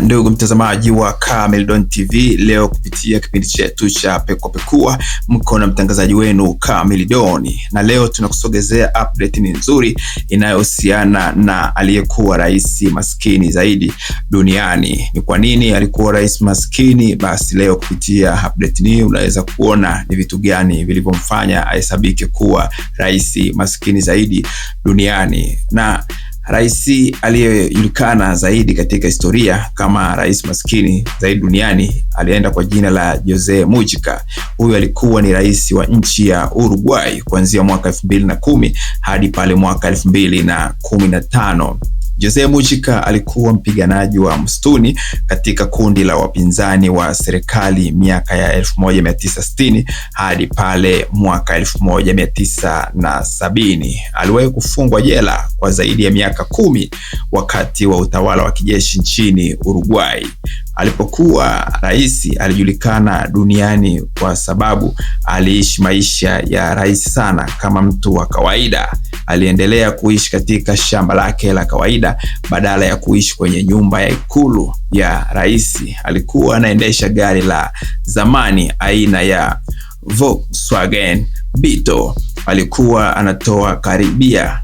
Ndugu mtazamaji wa Camilton TV, leo kupitia kipindi chetu cha Pekua mko na mtangazaji wenu Camilton, na leo tunakusogezea update nzuri inayohusiana na aliyekuwa rais maskini zaidi duniani. Ni kwa nini alikuwa rais maskini? Basi leo kupitia update hii unaweza kuona ni vitu gani vilivyomfanya ahesabike kuwa rais maskini zaidi duniani. Na rais aliyejulikana zaidi katika historia kama rais maskini zaidi duniani alienda kwa jina la Jose Mujica. Huyu alikuwa ni rais wa nchi ya Uruguay kuanzia mwaka 2010 hadi pale mwaka 2015. Jose Mujica alikuwa mpiganaji wa msituni katika kundi la wapinzani wa serikali miaka ya 1960 hadi pale mwaka 1970. Aliwahi kufungwa jela kwa zaidi ya miaka 10 wakati wa utawala wa kijeshi nchini Uruguay. Alipokuwa rais alijulikana duniani kwa sababu aliishi maisha ya rahisi sana kama mtu wa kawaida. Aliendelea kuishi katika shamba lake la kawaida badala ya kuishi kwenye nyumba ya ikulu ya rais. Alikuwa anaendesha gari la zamani aina ya Volkswagen Beetle. Alikuwa anatoa karibia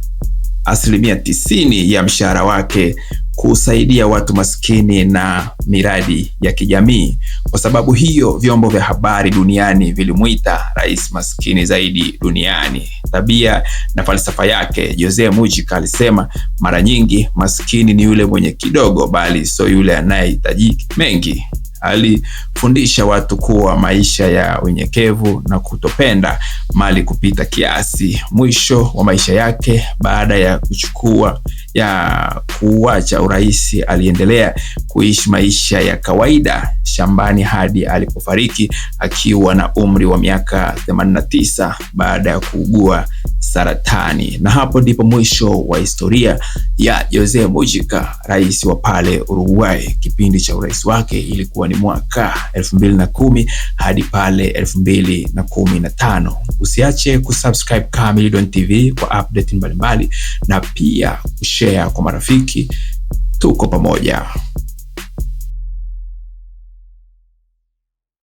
90% ya mshahara wake kusaidia watu maskini na miradi ya kijamii. Kwa sababu hiyo, vyombo vya habari duniani vilimuita rais maskini zaidi duniani. Tabia na falsafa yake, Jose Mujica alisema mara nyingi maskini ni yule mwenye kidogo, bali sio yule anayehitaji mengi. Alifundisha watu kuwa maisha ya unyenyekevu na kutopenda mali kupita kiasi. Mwisho wa maisha yake, baada ya kuacha urais, aliendelea kuishi maisha ya kawaida shambani hadi alipofariki akiwa na umri wa miaka 89 baada ya kuugua saratani. Na hapo ndipo mwisho wa historia ya Jose Mujica, rais wa pale Uruguay. Kipindi cha urais wake ilikuwa ni mwaka 2010 hadi pale 2015. Usiache kusubscribe Camilton TV kwa update mbalimbali na pia kushare kwa marafiki. Tuko pamoja.